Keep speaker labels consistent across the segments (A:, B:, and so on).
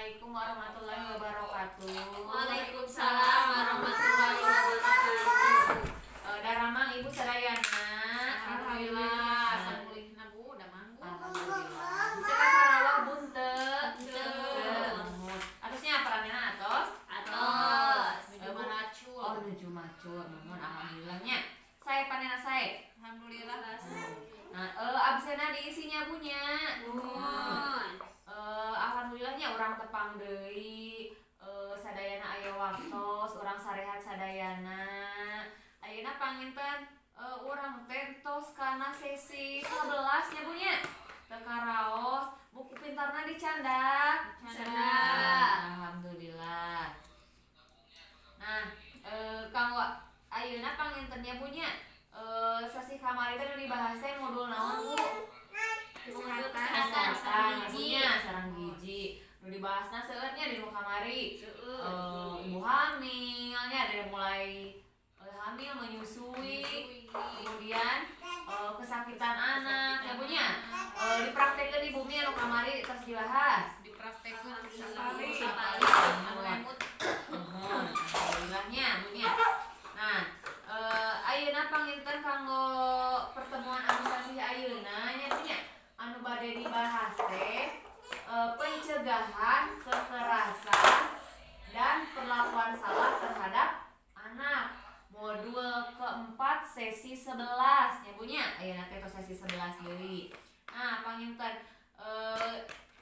A: Assalamualaikum warahmatullahi wabarakatuh.
B: Waalaikumsalam warahmatullahi wabarakatuh.
A: Daramang Ibu sadayana.
B: Alhamdulillah. Alhamdulillah Bu, udah manggu.
A: Alhamdulillah. Bisa kasarawak bunte. Atusnya peranena atos.
B: Menuju maracul.
A: Oh menuju macul. Mohon alhamdulillahnya. Saya panena saya.
B: Alhamdulillah.
A: Nah, absenna diisinya punya. Alhamdulillahnya orang tepang deui. Sadayana aya waktos, orang sarehat sadayana. Ayeuna panginten urang teh tos kana sesi 11 nya punya. Teu karaos, buku pintarna dicandak. Alhamdulillah. Nah, kanggo ayeuna pangintennya punya sesi kamari teh dibahas teh modul naon Bu? Kesehatan punya sarang giji. Nu dibahasna seueutnya di nu kamari. Ibu hamilnya dari mulai hamil menyusui, kemudian kesakitan anak ya punya dipraktekkeun di bumi anu kamari terus dibahas
B: Dipraktekkeun
A: alhamdulillahnya punya. Nah, ayeuna panginten kanggo pertemuan anu sasih ayeuna nya punya anu bade dibahas teh pencegahan kekerasan dan perlakuan salah terhadap anak. Modul keempat sesi 11 nya punya. Ayeuna teh sesi 11 deui. Nah, panginten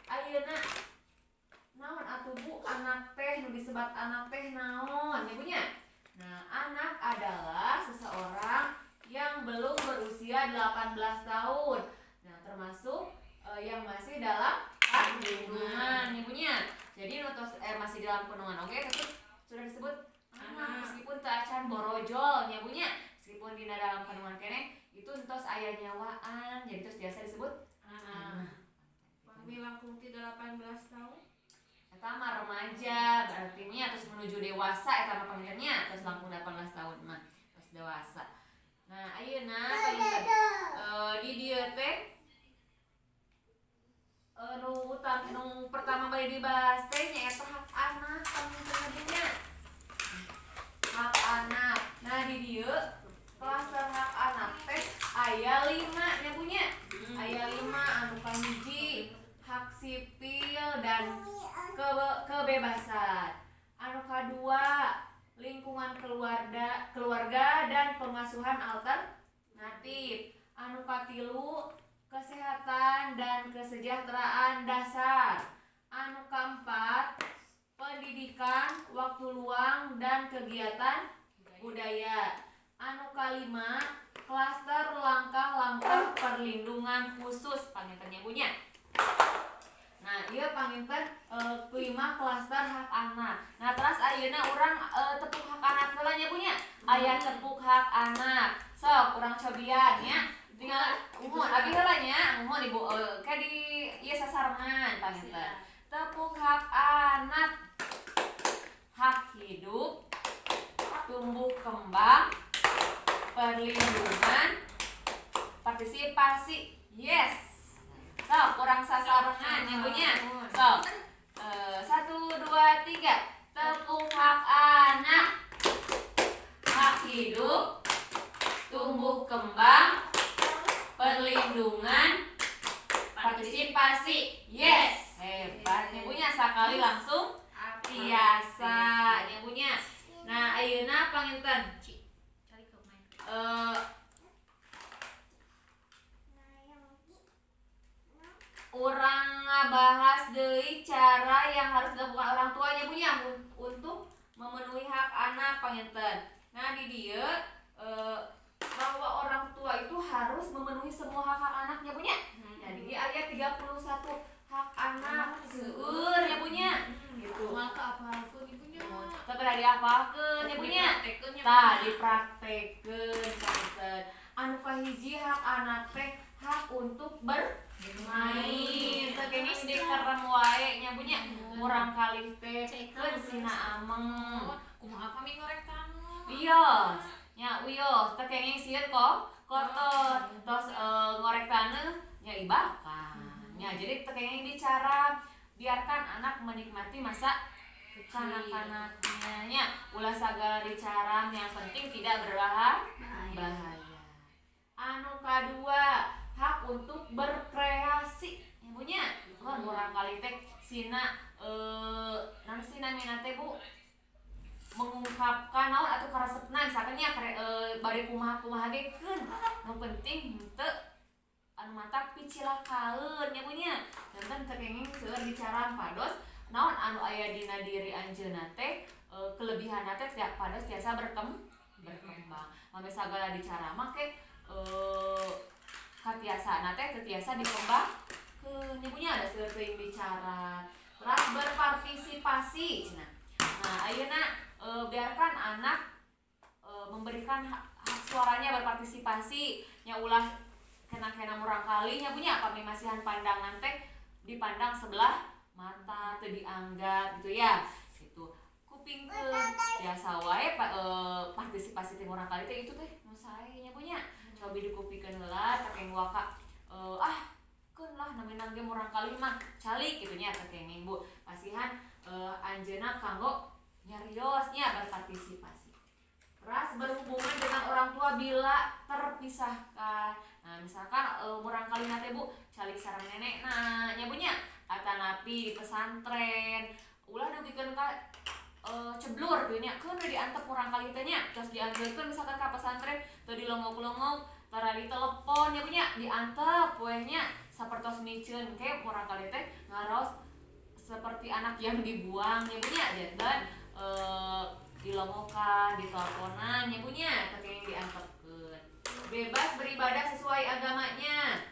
A: ayeuna naon atuh Bu anak teh nu disebat anak teh naon nya punya. Nah, anak adalah seseorang yang belum berusia 18 tahun. Nah, termasuk yang masih dalam kandungan nya punya. Jadi masih dalam kandungan. Oke, tapi sudah disebut anak meskipun tak acan borojol nya punya. Meskipun dina dalam kandungan keneh itu entos aya nyawaan. Jadi terus biasa disebut anak.
B: Pami langkung ti 18 tahun.
A: Eta mah remaja, berarti nya terus menuju dewasa eta mah panggilnya terus langkung 18 tahun mah terus dewasa. Nah, ayeuna panginten di dieu teh nu pertama bade dibahas teh nyaeta hak anak pangintennya. Hak anak. Nah, di dieu klaster hak anak teh aya 5 nya punya. Aya 5 anu kahiji hak sipil dan kebebasan. Anu kadua lingkungan keluarga dan pengasuhan alternatif. Anu katilu kesehatan dan kesejahteraan dasar. Anu kaempat pendidikan, waktu luang dan kegiatan budaya. Anu kalima klaster langkah-langkah perlindungan khusus pangintennya punya. Nah, ieu panginten kelima klaster hak anak. Nah, terus ayeuna urang tepuk hak anak heula nya punya. Aya tepuk hak anak. Sok urang cobian nya. Tinggal umuh abi heula nya, umuh Ibu ka di ieu sasarengan panginten. Tepuk hak anak. Hak hidup, tumbuh kembang, perlindungan, partisipasi. Yes. So, kurang sasarengan nya punya. So, 1, 2, 3. Tepuk hak anak. Hak hidup, tumbuh kembang, perlindungan, partisipasi. Yes. Hebat nya punya sakali langsung biasa nya punya. Nah, ayeuna panginten urang ngabahas deui cara yang harus dilakukan orang tuanya punya untuk memenuhi hak anak panginten. Nah, di dieu bahwa orang tua itu harus memenuhi semua hak anaknya punya. Nah, di ayat 31 hak anak seueur nya punya. Gitu.
B: Maka apalkeun ibunya.
A: Tapi dari apalkeun nya punya. Tah dipraktekkeun panginten. Anu kahiji hak anak teh hak untuk bermain. Teu geus dikerem wae nya punya. Urang kalih teh keun sina ameng.
B: Kumaha pami ngorek taneuh?
A: Wios. Nya wios teh kenging sieun kok kotor. Tos ngorek taneuh nya ibakah. Nya jadi teu kenging dicara biarkan anak menikmati masa kanak-kanaknya. Ulah sagala dicaram, yang penting tidak berbahaya. Anu kadua, hak untuk berkreasi. Ibunya, orang kali teh sina nanti namina teh Bu mengungkapkan naon atau karesepna misalkan nya bari kumaha-kumaha ge keun. Nu penting henteu anu matak picilakaeun nya punya. Dan teu kenging seueur bicara pados naon anu aya dina diri anjeunna teh kelebihanna teh tiap pados tiasa berkembang. Mame sagala dicara make katiasana teh teu tiasa dikembangkeun nya punya ada seueur teuing bicara. Terus berpartisipasi cenah. Nah, ayeuna biarkan anak memberikan hak suaranya berpartisipasi nya ulah kena murang kali nya punya kami masihan pandangan teh dipandang sebelah mata teu dianggap gitu ya gitu kupingkeun biasa wae partisipasi teh murang kali teh itu teh nu sae nya punya coba dikupikeun heula takeng waka keun lah namina ge murang kali mah calik kitu nya takeng Bu pasihan anjeunna kanggo nyariosnya berpartisipasi. Terus berhubungan dengan orang tua bila terpisahkan. Nah, misalkan murang kali nate Bu calik sareng nenek nah nya punya atanapi di pesantren ulah dugikeun ka ceblur kieu nya keun diantep murang kali teh nya tos dianjeurkeun misalkan ka pesantren teu dilongok-longok tara ditelepon nya punya diantep we nya sapertos miceun ke murang kali teh ngaraos seperti anak yang dibuang nya punya dan dilongokan, diteleponan nya punya tapi yang diantepkeun. Bebas beribadah sesuai agamanya.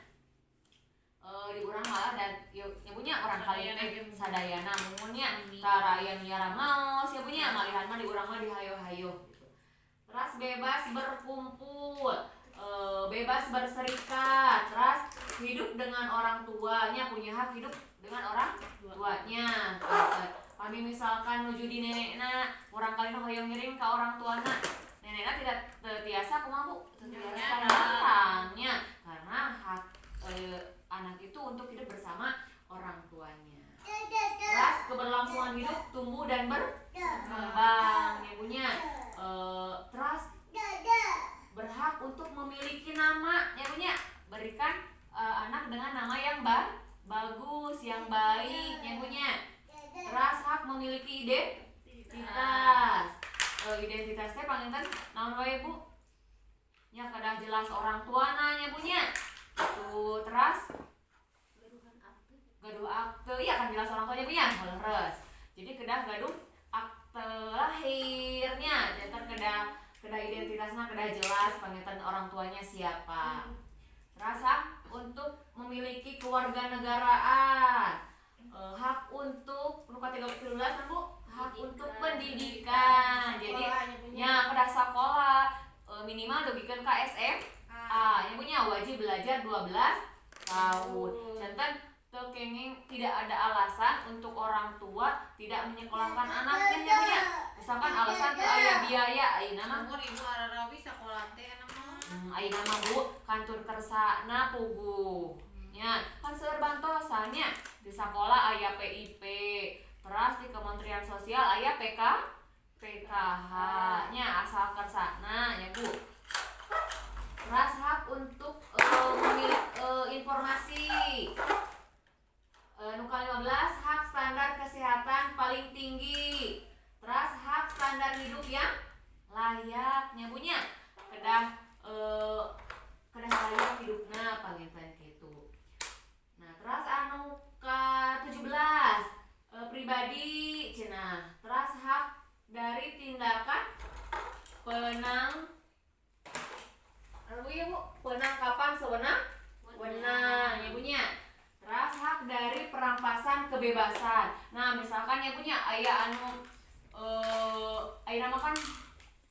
A: Di urang malah dan nya punya orang kali teh sadayana mun nya tara aya nyiaran maos nya punya malihan mah di urang mah dihayo-hayo gitu. Terus bebas berkumpul, bebas berserikat, terus hidup dengan orang tuanya, punya hak hidup dengan orang tuanya. Kami misalkan nuju di nenekna, orang kali hoyong ngirim ke orang tuana, nenekna tidak terbiasa kumaha Bu? Terbiasa datangnya karena hak anak itu untuk hidup bersama orang tuanya. Terus keberlangsungan hidup tumbuh dan berkembang, ya punya. Terus berhak untuk memiliki nama, ya punya. Berikan anak dengan nama yang bagus, yang baik, ya punya. Terus hak memiliki identitas. Identitasnya panggilkan naon wae Bu? Nya kadah jelas orang tuana nya punya. Tuh, terus gaduh akte, iya kan jelas orang tuanya punya, leres. Jadi kedah gaduh akte lahirnya, dan kedah identitasnya kedah jelas panggilkan orang tuanya siapa. Terus hak untuk memiliki kewarganegaraan. Hak untuk luka 13 Bu, hak untuk pendidikan. Jadi nya kedah sekolah minimal dugikeun ka SMA. Nya punya wajib belajar 12 tahun. Jantan teu kenging tidak ada alasan untuk orang tua tidak menyekolahkan anaknya nya punya. Misalkan alasan teu aya biaya ayeuna mah
B: Namun ibu ararawi sakola teh mah.
A: Ayeuna mah Bu kantor kersana puguh. Nya kan seueur bantosan nya di sekolah aya PIP, terus di Kementerian Sosial aya PKH nya asal kersana nya Bu. Terus hak untuk memilih informasi. Nu ka-15 hak standar kesehatan paling tinggi. Terus hak standar hidup yang layak nya punya. Kedah layak hidupna panginten kitu. Nah, terus anu ka-17 pribadi cenah. Terus hak dari tindakan penangkapan sewenang-wenang ya punya. Terus hak dari perampasan kebebasan. Nah, misalkan ya punya aya anu aya nama kan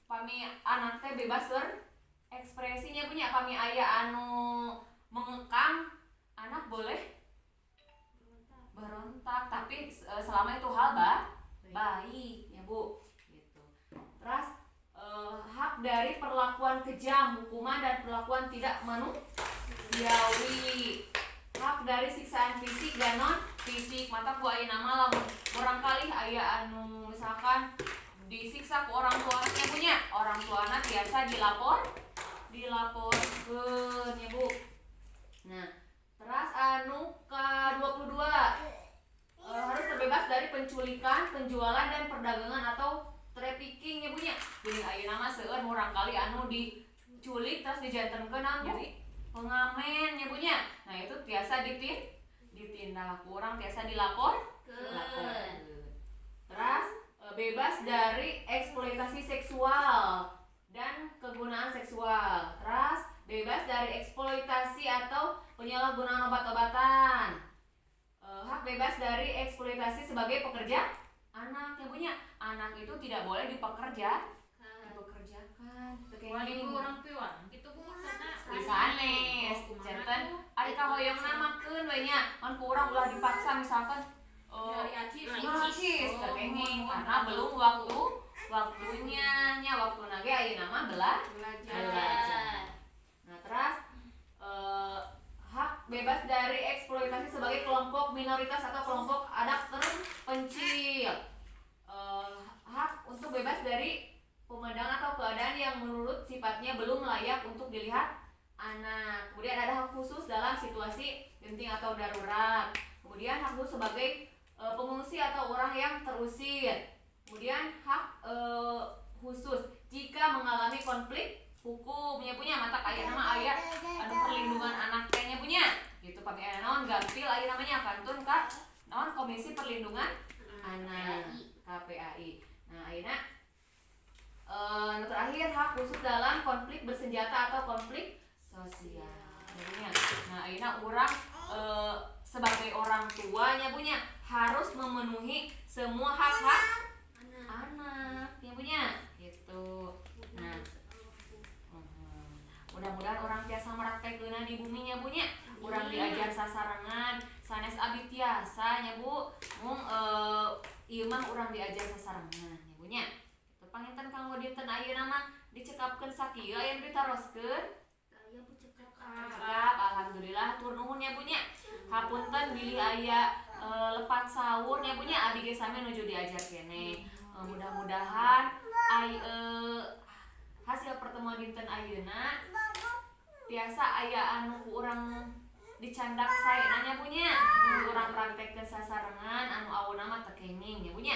A: pami anak teh bebas berekspresinya punya pami aya anu mengekang anak boleh berontak tapi selama itu hal baik ya Bu gitu. Terus hak dari perlakuan kejam, hukuman dan perlakuan tidak manusiawi. Hak dari siksaan fisik dan non fisik mata ku ayeuna mah lamun urang kali aya anu misalkan disiksa ku orang tuanya punya orang tuana biasa dilaporkeun ya Bu. Nah, terus anu ke-22 harus terbebas dari penculikan, penjualan dan perdagangan atau trafficking ya punya. Jadi ayeuna mah seueur urang kali anu diculik terus dijantenkeun anu pengamen ya punya. Nah, itu biasa ditindak kurang biasa dilaporkeun. Terus bebas dari eksploitasi seksual dan kegunaan seksual. Terus bebas dari eksploitasi atau penyalahgunaan obat-obatan. Hak bebas dari eksploitasi sebagai pekerja anak yang punya. Anak itu tidak boleh dipekerjakan.
B: Wali orang tua gitu Bu maksudna.
A: Sanes janten ari kahoyongna makeun we nya. Mun ku urang ulah dipaksa misalkan
B: Dari acis
A: tekenging karena belum waktunya waktu nage ayeuna mah belajar. Nah, terus hak bebas dari eksploitasi sebagai kelompok minoritas atau kelompok anak terpencil. Hak untuk bebas dari pemandangan atau keadaan yang menurut sifatnya belum layak untuk dilihat anak. Kemudian ada hak khusus dalam situasi genting atau darurat. Kemudian hak khusus sebagai pengungsi atau orang yang terusir. Kemudian hak khusus jika mengalami konflik hukumnya punya mata kayak nama ayat anu perlindungan anak kayaknya punya gitu pakai naon gampil aya namanya kantun kak naon Komisi Perlindungan Anak KPAI. Nah ayeuna terakhir hak khusus dalam konflik bersenjata atau konflik sosial. Nah ayeuna urang sebagai orang tuanya punya harus memenuhi semua hak-hak anak yang punya gitu. Nah mudah-mudahan orang tiasa meraktekeunna di buminya punya urang diajar sasarangan sanes abdi tiasa nya Bu mung ieu mah urang diajar sasarangan nya punya panginten kanggo dinten ayeuna mah dicekapkeun sakieu aya ditaroskeun aya Bu cekap alhamdulillah tur nuhun nya punya hapunten bilih aya lepat sahur nya punya abdi ge sami nuju diajar keneh. Mudah-mudahan hasil pertemuan dinten ayeuna biasa aya anu ku urang dicandak saena nya punya urang praktekkeun sasarengan anu aweuna mah teu kenging nya punya.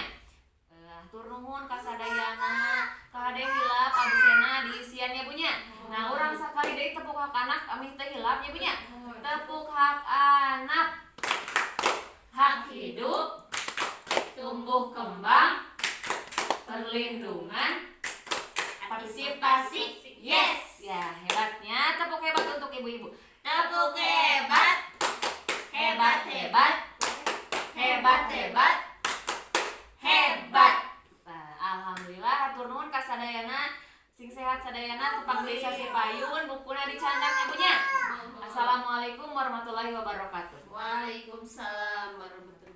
A: Tur nuhun kasadayana kahade hilap abisena diisian nya punya. Nah urang sakali deui tepuk hak anak amih teu hilap nya punya. Tepuk hak anak, hak hidup, tumbuh kembang, perlindungan, partisipasi, yes ya hebatnya tepuk hebat untuk ibu-ibu. Tepuk hebat, hebat hebat, hebat hebat, hebat. Alhamdulillah hatur nuhun kasadayana sing sehat sadayana tepang deui sasi payun bukuna dicandangnya punya. Assalamualaikum warahmatullahi wabarakatuh.
B: Waalaikumsalam warahmatullahi